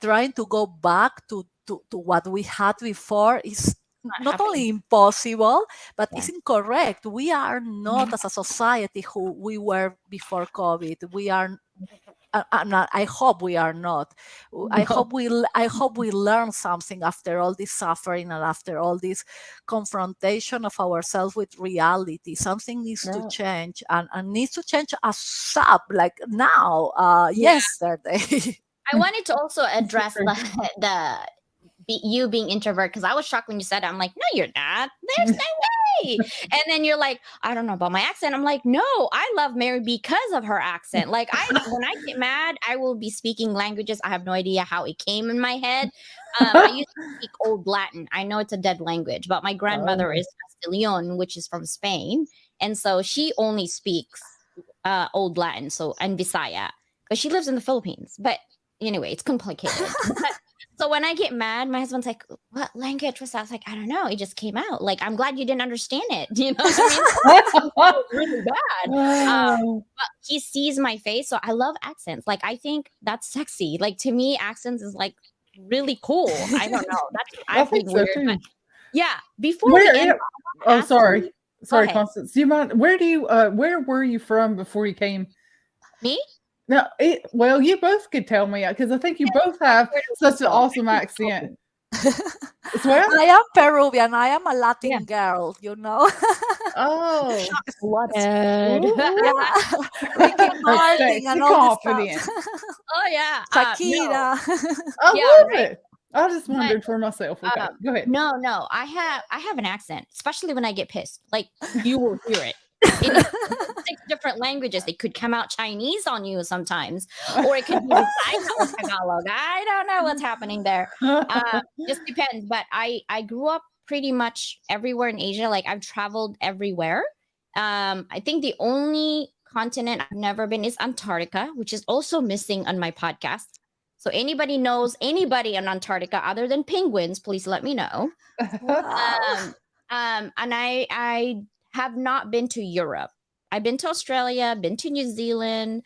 trying to go back to what we had before is not only impossible, but it's incorrect. We are not as a society who we were before COVID. We are I hope we are not. I hope we learn something after all this suffering and after all this confrontation of ourselves with reality. Something needs to change, and needs to change ASAP, like now, yesterday. I wanted to also address you being introvert, because I was shocked when you said it. I'm like, no, you're not. There's no way. And then you're like, I don't know about my accent. I'm like, no, I love Mary because of her accent. Like, when I get mad, I will be speaking languages. I have no idea how it came in my head. I used to speak Old Latin. I know it's a dead language, but my grandmother is Castilian, which is from Spain. And so she only speaks Old Latin, and Visaya. But she lives in the Philippines. But anyway, it's complicated. So when I get mad, my husband's like, what language was that? I was like, I don't know. It just came out. Like, I'm glad you didn't understand it. You know what I mean? It's really bad. But he sees my face. So I love accents. Like, I think that's sexy. Like, to me, accents is like really cool. I don't know. I think so weird, too. but yeah. Before we end, sorry, Constance. Do you mind? Where were you from before you came? Me? No, well, you both could tell me, because I think you both have such an awesome accent. Well, I am Peruvian. I am a Latin girl, you know. Oh, Ricky Martin and all this stuff. Oh yeah, Shakira. I love it. I just wondered for myself. Okay, go ahead. No, I have an accent, especially when I get pissed. Like, you will hear it. In 6 different languages. It could come out Chinese on you sometimes, or it could be Tagalog. I don't know what's happening there. Just depends. But I grew up pretty much everywhere in Asia. Like, I've traveled everywhere. I think the only continent I've never been is Antarctica, which is also missing on my podcast. So anybody knows anybody in Antarctica other than penguins, please let me know. Wow. And I have not been to Europe. I've been to Australia, been to New Zealand,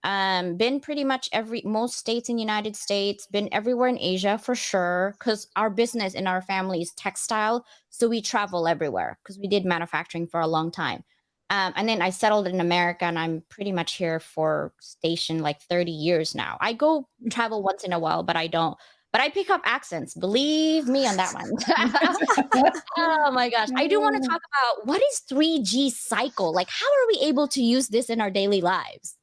been pretty much most states in the United States, been everywhere in Asia for sure, because our business in our family is textile. So we travel everywhere because we did manufacturing for a long time. And then I settled in America, and I'm pretty much here for station like 30 years now. I go travel once in a while, but I don't. But I pick up accents. Believe me on that one. Oh my gosh. I do want to talk about, what is 3G cycle? Like, how are we able to use this in our daily lives?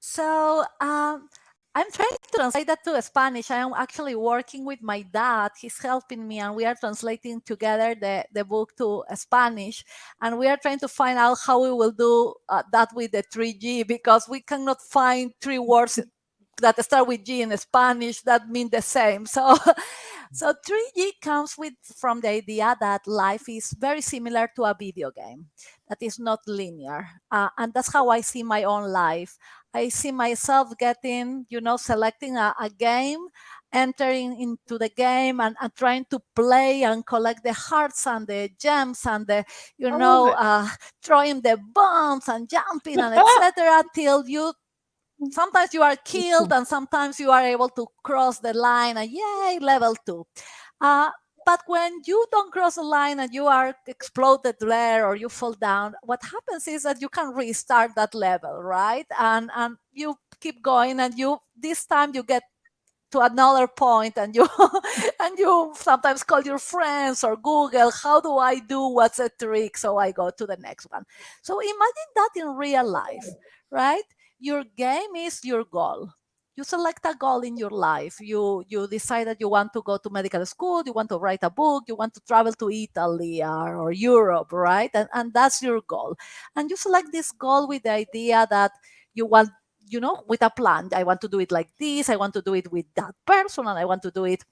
So I'm trying to translate that to Spanish. I am actually working with my dad. He's helping me, and we are translating together the book to Spanish. And we are trying to find out how we will do that with the 3G, because we cannot find 3 words that start with G in Spanish that mean the same. So 3G comes from the idea that life is very similar to a video game that is not linear. And that's how I see my own life. I see myself selecting a game, entering into the game, and trying to play and collect the hearts and the gems and throwing the bombs and jumping and etc. till sometimes you are killed, and sometimes you are able to cross the line, and yay, level 2. But when you don't cross the line and you are exploded there or you fall down, what happens is that you can restart that level, right? And you keep going, and this time you get to another point, and you and you sometimes call your friends or Google, how do I do, what's a trick? So I go to the next one. So imagine that in real life, right? Your game is your goal. You select a goal in your life. You decide that you want to go to medical school, you want to write a book, you want to travel to Italy or Europe, right? And that's your goal. And you select this goal with the idea that you want, with a plan. I want to do it like this. I want to do it with that person, and I want to do it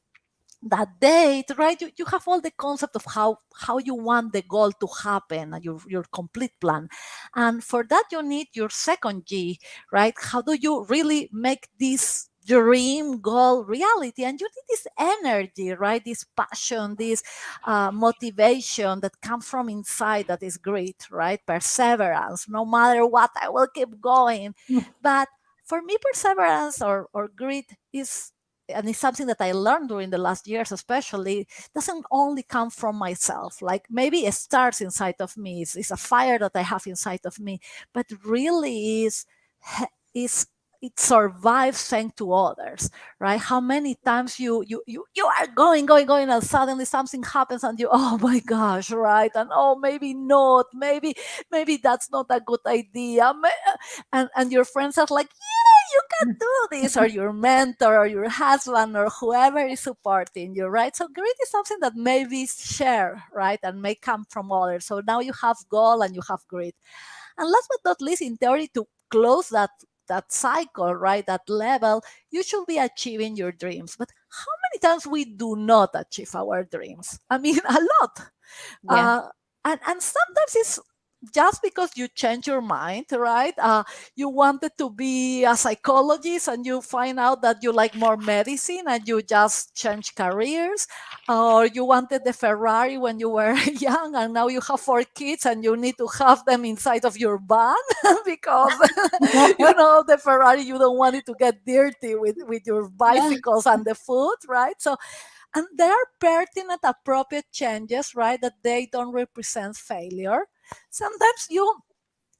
that date, right? You have all the concept of how you want the goal to happen, and your complete plan. And for that, you need your second G, right? How do you really make this dream goal reality? And you need this energy, right? This passion, this motivation that comes from inside, that is grit, right? Perseverance. No matter what, I will keep going. But for me, perseverance or grit is, and it's something that I learned during the last years, especially, doesn't only come from myself. Like, maybe it starts inside of me. It's a fire that I have inside of me, but really is it survives thanks to others, right? How many times you are going, and suddenly something happens, and you, oh my gosh, right? And oh, maybe not, maybe that's not a good idea, and your friends are like, yeah, you can do this, or your mentor, or your husband, or whoever is supporting you, right? So grit is something that maybe is shared, right, and may come from others. So now you have goal and you have grit. And last but not least, in theory, to close that cycle, right, that level, you should be achieving your dreams. But how many times we do not achieve our dreams? I mean, a lot. Yeah. And sometimes it's just because you change your mind, right? You wanted to be a psychologist and you find out that you like more medicine and you just change careers. Or you wanted the Ferrari when you were young and now you have 4 kids and you need to have them inside of your van because, the Ferrari, you don't want it to get dirty with your bicycles and the food, right? So, and there are pertinent, appropriate changes, right, that they don't represent failure. Sometimes you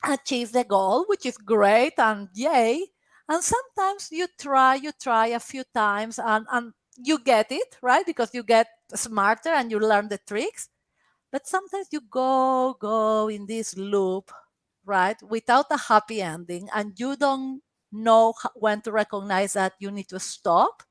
achieve the goal, which is great and yay. And sometimes you try a few times and you get it, right? Because you get smarter and you learn the tricks. But sometimes you go in this loop, right, without a happy ending, and you don't know when to recognize that you need to stop.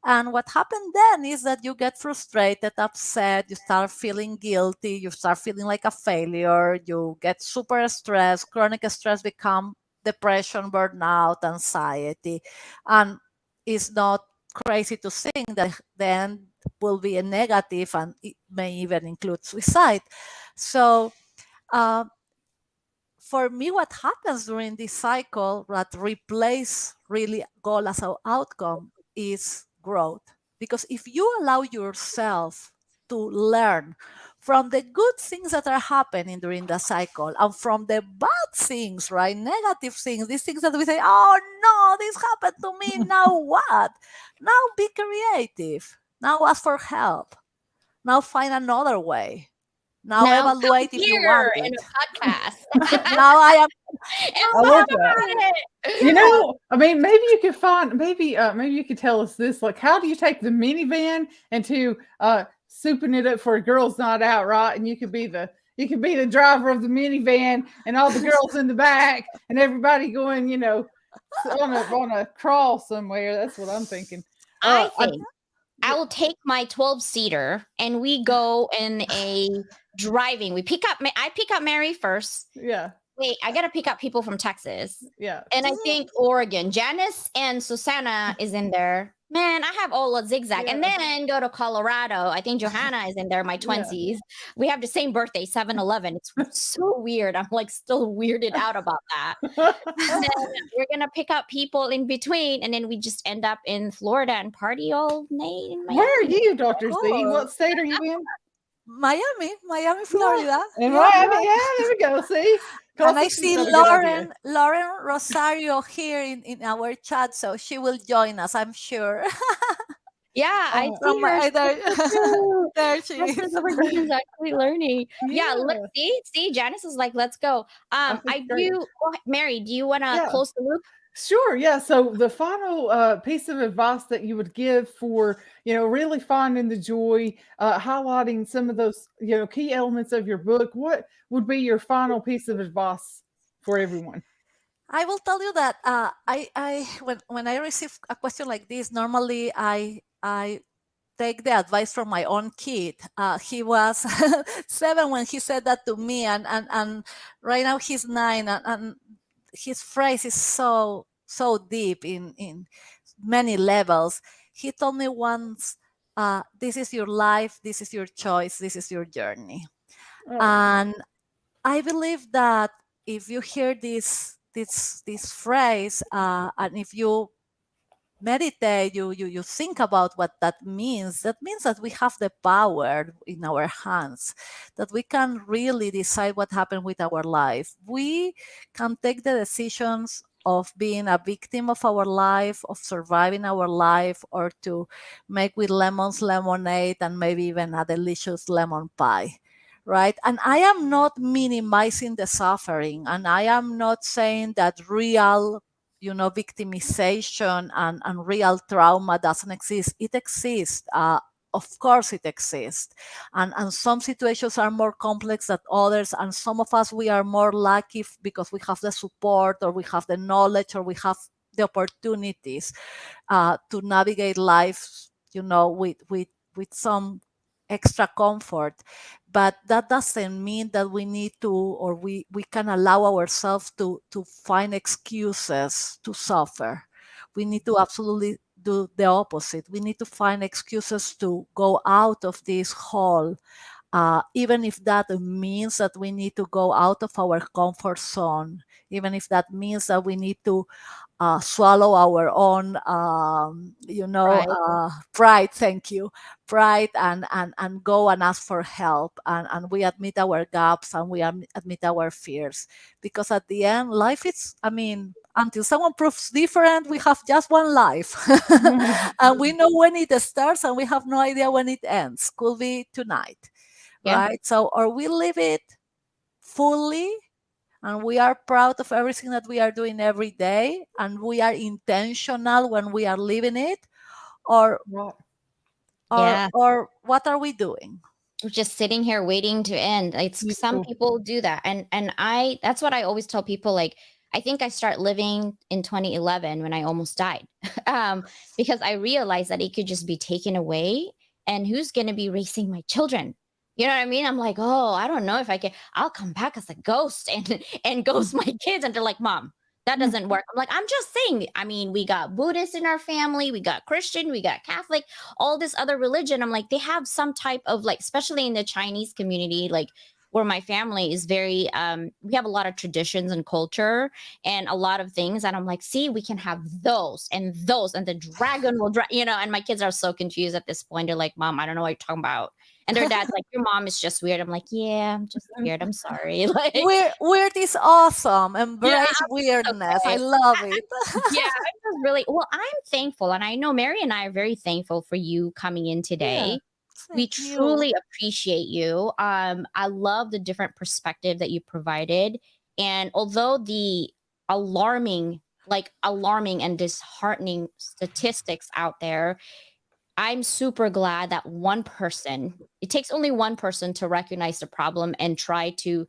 And what happened then is that you get frustrated, upset, you start feeling guilty, you start feeling like a failure, you get super stressed, chronic stress become depression, burnout, anxiety. And it's not crazy to think that the end will be a negative and it may even include suicide. So for me, what happens during this cycle that replace really goal as an outcome is growth. Because if you allow yourself to learn from the good things that are happening during the cycle and from the bad things, right? Negative things, these things that we say, oh no, this happened to me. Now what? Now be creative. Now ask for help. Now find another way. Now Now come evaluate if you want here in it. a podcast. Now I am And I love talk that. about it. You know, I mean, maybe you could find maybe you could tell us this, like, how do you take the minivan into souping it up for a girls' night out, right? And you could be the driver of the minivan and all the girls in the back and everybody going, on a crawl somewhere. That's what I'm thinking. I think I will take my 12-seater and we go in a driving. I pick up Mary first. Yeah. Wait, I gotta pick up people from Texas. Yeah. And I think Oregon. Janice and Susanna is in there. Man, I have all a zigzag. Yeah. And then go to Colorado. I think Johanna is in there, my twinsies. We have the same birthday, 7-11. It's so weird. I'm like still weirded out about that. And then we're gonna pick up people in between, and then we just end up in Florida and party all night in Miami. Where are you, Dr. Z? Oh. What state are you in? Miami, Florida. In Yeah. Miami. Yeah, there we go. See? And I Close see is a good idea. Lauren Rosario here in our chat, so she will join us, I'm sure. Yeah, I Oh, see her. There she is. She's actually learning. Yeah, Yeah. let's see. Janice is like, let's go. think I it's great. do. Mary, do you want to Yeah. close the loop? Sure. Yeah. So the final piece of advice that you would give for, really finding the joy, highlighting some of those, key elements of your book, what would be your final piece of advice for everyone? I will tell you that when I receive a question like this, normally I take the advice from my own kid. He was 7 when he said that to me, and right now he's 9, and his phrase is so deep in many levels. He told me once, "This is your life. This is your choice. This is your journey." Oh, And I believe that if you hear this phrase, and if you meditate, you think about what that means. That means that we have the power in our hands, that we can really decide what happened with our life. We can take the decisions of being a victim of our life, of surviving our life, or to make with lemons lemonade and maybe even a delicious lemon pie. Right? And I am not minimizing the suffering, and I am not saying that real victimization and real trauma doesn't exist. It exists. Of course it exists. And some situations are more complex than others. And some of us, we are more lucky because we have the support, or we have the knowledge, or we have the opportunities to navigate life, with some extra comfort. But that doesn't mean that we need to, or we can allow ourselves to find excuses to suffer. We need to absolutely do the opposite. We need to find excuses to go out of this hole, even if that means that we need to go out of our comfort zone, even if that means that we need to swallow our own, Right. pride. Thank you, pride, and go and ask for help, and we admit our gaps, and we admit our fears, because at the end, life is. I mean, until someone proves different, we have just one life, and we know when it starts, and we have no idea when it ends. Could be tonight, Yeah. right? So, or we live it fully, and we are proud of everything that we are doing every day, and we are intentional when we are living it, or Right. Yeah. or what are we doing? We're just sitting here waiting to end. It's some Beautiful. people do that. And that's what I always tell people. Like, I think I start living in 2011 when I almost died. Because I realized that it could just be taken away, and who's going to be raising my children? You know what I mean? I'm like, oh, I don't know if I can. I'll come back as a ghost and ghost my kids, and they're like, Mom, that doesn't work. I'm like, I'm just saying. I mean, we got Buddhists in our family, we got Christian, we got Catholic, all this other religion. I'm like, they have some type of, like, especially in the Chinese community, like where my family is very we have a lot of traditions and culture and a lot of things, and I'm like, see, we can have those, and the dragon will and my kids are so confused at this point. They're like, Mom, I don't know what you're talking about. And their dad's like, your mom is just weird. I'm like, yeah, I'm just weird, I'm sorry. Like, Weird is awesome. yeah, Embrace weirdness. I okay. love it. Yeah, I just really, well, I'm thankful, and I know Mary and I are very thankful for you coming in Yeah, today. We thank you. truly appreciate you. I love the different perspective that you provided, and although the alarming, alarming and disheartening statistics out there, I'm super glad that one person, it takes only one person to recognize the problem and try to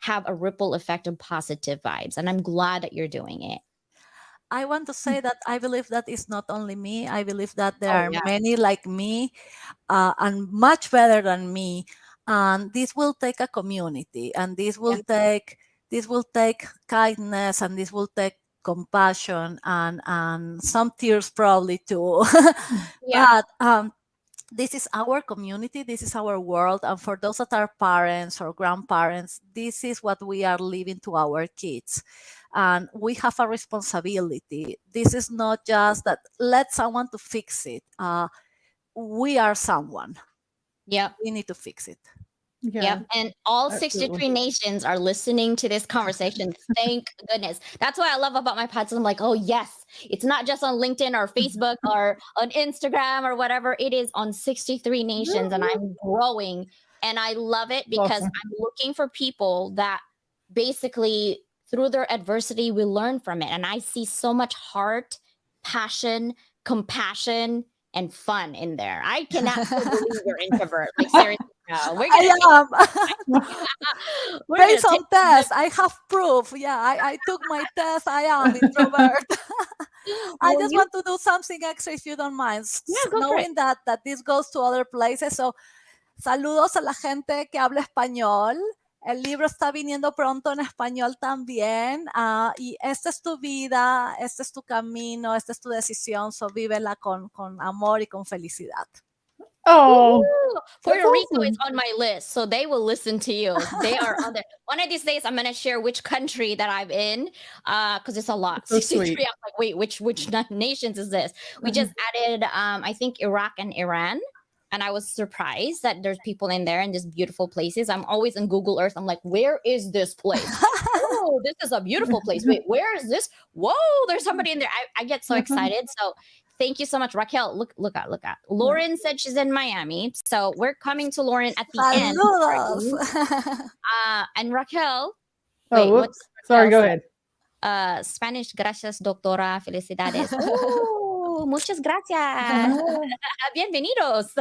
have a ripple effect of positive vibes. And I'm glad that you're doing it. I want to say that I believe that it's not only me. I believe that there Oh, are yeah. many like me, and much better than me. And this will take a community, and this will take kindness, and this will take compassion, and some tears probably too. Yeah. But this is our community, this is our world, and for those that are parents or grandparents, this is what we are leaving to our kids, and we have a responsibility. This is not just that let someone to fix it. We are someone. Yep. We need to fix it. Yeah. Yep. And all Absolutely. 63 nations are listening to this conversation. Thank goodness. That's what I love about my podcast. I'm like, oh, yes, it's not just on LinkedIn or Facebook or on Instagram or whatever. It is on 63 nations, and I'm growing. And I love it because Awesome. I'm looking for people that basically, through their adversity, we learn from it. And I see so much heart, passion, compassion, and fun in there. I cannot believe you're introvert. Like, seriously. No, we're I gonna am. we're gonna Based on take tests, I have proof. Yeah, I took my test. I am introvert. I Well, just want to do something extra, if you don't mind, yeah, go for it. knowing that this goes to other places. So, saludos a la gente que habla español. El libro está viniendo pronto en español también. Y esta es tu vida, este es tu camino, esta es tu decisión. So, vívela con amor y con felicidad. Oh, Woo-hoo! Puerto that's Rico is awesome. on my list, so they will listen to you. They are on there. One of these days, I'm gonna share which country that I'm in, because it's a lot. So 63. sweet. I'm like, wait, which nations is this? We just added, I think, Iraq and Iran, and I was surprised that there's people in there in these beautiful places. I'm always on Google Earth. I'm like, where is this place? Oh, this is a beautiful place. Wait, where is this? Whoa, there's somebody in there. I get so excited. So thank you so much, Raquel. Look out. Lauren said she's in Miami. So we're coming to Lauren at the end. Saludos. And Raquel, Oh, wait, whoops. what's Sorry, Raquel go say? ahead. Spanish, gracias, doctora, felicidades. Oh, muchas gracias. Bienvenidos.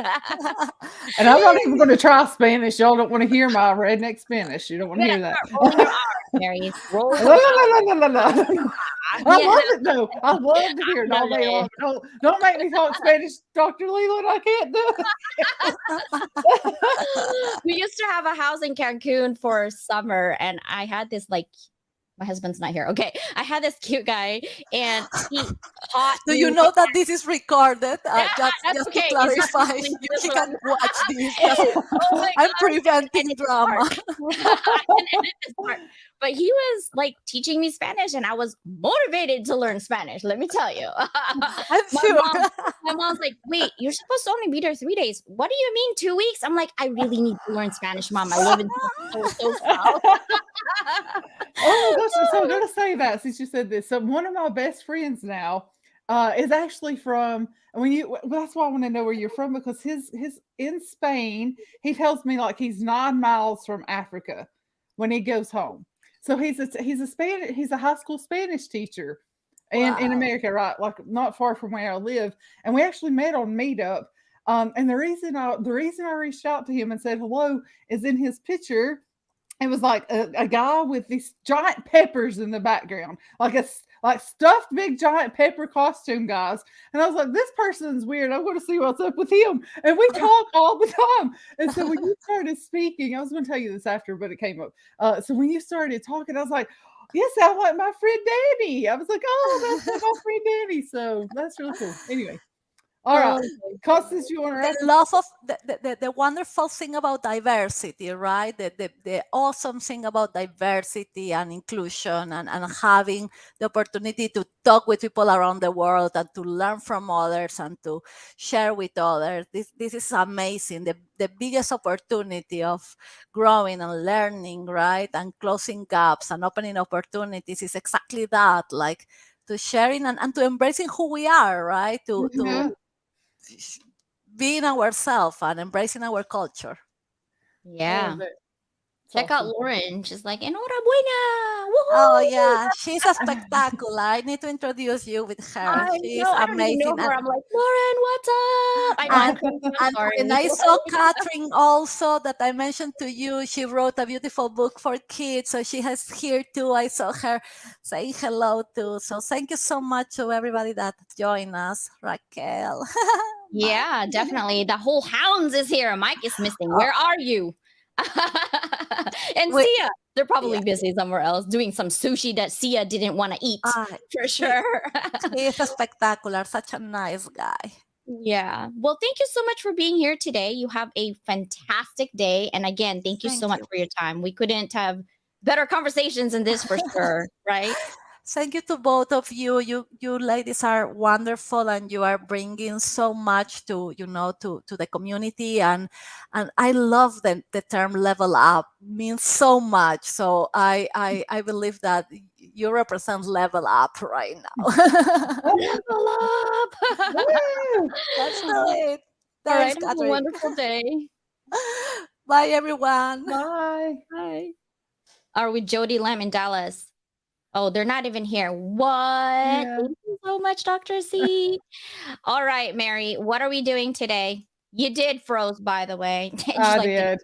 And I'm not even going to try Spanish. Y'all don't want to hear my redneck Spanish. You don't want to hear that. Rolling your R's, Mary. Roll La, your la, la, la, la, la. I Yeah. love it though. I love to hear it all day long. Don't make me talk Spanish, Dr. Leland. I can't do it. We used to have a house in Cancun for summer, and I had this like, my husband's not here. Okay, I had this cute guy, and he taught. Do you me- know that this is recorded? Yeah, Just that's to okay. It's not clarify, something you personal. can watch this. Oh my I'm God. preventing it's drama. I can edit this part. But he was like teaching me Spanish, and I was motivated to learn Spanish. Let me tell you. I'm My sure. my mom's like, wait, you're supposed to only be there 3 days. What do you mean 2 weeks? I'm like, I really need to learn Spanish, Mom. I live in so south. Oh my gosh. So I'm going to say that since you said this. So one of my best friends now is actually from, that's why I want to know where you're from, because his in Spain, he tells me like he's 9 miles from Africa when he goes home. So he's a high school Spanish teacher in Wow. America, right? Like not far from where I live. And we actually met on Meetup. And the reason I reached out to him and said hello is in his picture. It was like a guy with these giant peppers in the background, like stuffed big giant pepper costume guys. And I was like, this person's weird. I'm going to see what's up with him. And we talk all the time. And so when you started speaking, I was going to tell you this after, but it came up. So when you started talking, I was like, yes, I want my friend Danny. I was like, oh, that's my friend Danny. So that's really cool. Anyway. All right. Constance, you want to wrap The love of the wonderful thing about diversity, right? The awesome thing about diversity and inclusion and having the opportunity to talk with people around the world and to learn from others and to share with others. This is amazing. The biggest opportunity of growing and learning, right? And closing gaps and opening opportunities is exactly that, like to sharing and to embracing who we are, right? To being ourselves and embracing our culture. Yeah. it. Check out Awesome. Lauren. She's like, enhorabuena. Woohoo! Oh yeah, she's a spectacular. I need to introduce you with her. I She's know. I don't even know amazing. her. I'm like, Lauren, what's up? I know. I'm crazy. I'm sorry. And I saw Catherine also that I mentioned to you. She wrote a beautiful book for kids, so she has here too. I saw her saying hello too. So thank you so much to everybody that joined us, Raquel. Yeah, definitely. The whole hounds is here. Mike is missing. Where are you? And Wait. Sia, they're probably busy somewhere else doing some sushi that Sia didn't want to eat for sure. He's a spectacular, such a nice guy. Yeah. Well, thank you so much for being here today. You have a fantastic day. And again, thank you so much for your time. We couldn't have better conversations in this for sure, right? Thank you to both of you. You ladies are wonderful, and you are bringing so much to the community. And I love the term "level up." Means so much. So I believe that you represent level up right now. Level up. Let's do it. All right. Thanks, Have a Catherine. wonderful day. Bye, everyone. Bye. Bye. Are we Jody Lamb in Dallas? Oh, they're not even here. What? Yeah. Thank you so much, Dr. C. All right, Mary, what are we doing today? You did froze, by the way. I did.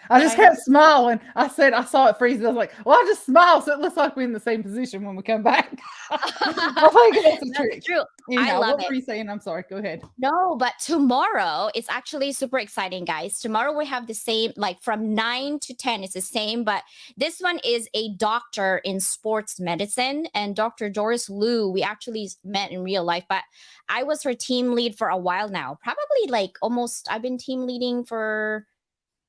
I just kept smiling. I said I saw it freeze. I was like, well, I'll just smile so it looks like we're in the same position when we come back. I think that's a trick. True. Anyhow, I love what it. were you saying? I'm sorry. Go ahead. No, but tomorrow it's actually super exciting, guys. Tomorrow we have the same, like from 9 to 10, it's the same, but this one is a doctor in sports medicine, and Dr. Doris Liu. We actually met in real life, but I was her team lead for a while now. Probably like almost, I've been team leading for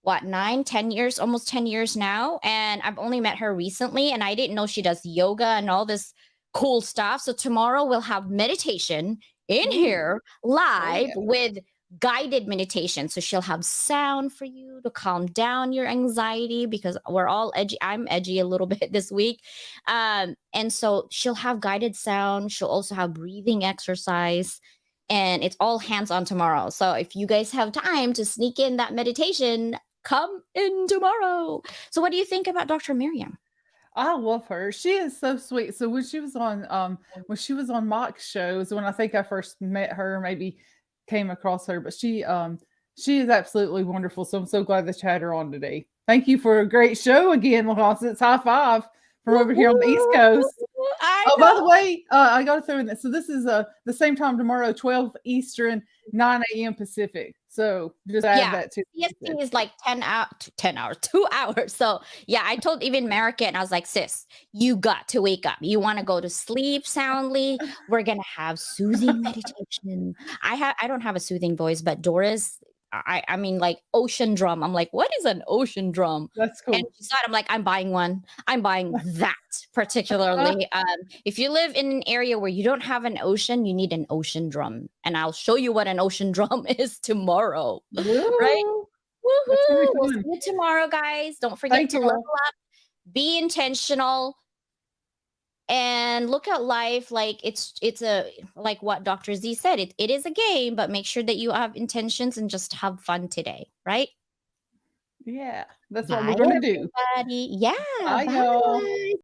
what, 10 years, almost 10 years now. And I've only met her recently, and I didn't know she does yoga and all this cool stuff. So tomorrow we'll have meditation in here live with guided meditation. So she'll have sound for you to calm down your anxiety, because we're all edgy. I'm edgy a little bit this week. And so she'll have guided sound. She'll also have breathing exercise, and it's all hands on tomorrow. So if you guys have time to sneak in that meditation, come in tomorrow. So what do you think about Dr. Miriam? I love her. She is so sweet. So when she was on mock shows, when I think I first met her, maybe came across her, but she is absolutely wonderful. So I'm so glad that you had her on today. Thank you for a great show again, Lawrence. High five from over here on the East Coast. I Oh, by the know. way, I got to throw in that. So this is the same time tomorrow, 12 Eastern, 9 a.m. Pacific. So just add Yeah. that to CST is like 10 hours, 2 hours. So yeah, I told even America, and I was like, sis, you got to wake up. You want to go to sleep soundly. We're gonna have soothing meditation. I don't have a soothing voice, but Doris, I mean like ocean drum. I'm like, what is an ocean drum? That's And cool. she said, I'm like, I'm buying one. I'm buying that particularly. If you live in an area where you don't have an ocean, you need an ocean drum. And I'll show you what an ocean drum is tomorrow. Right? Woo! That's gonna be Woohoo! We'll see fun. you tomorrow, guys. Don't forget Thank to you level all. up, be intentional, and look at life like it's a like what Dr. Z said. It is a game, but make sure that you have intentions and just have fun today, right? Yeah, that's what we're Bye, gonna do. everybody. Yeah, Bye, y'all. bye.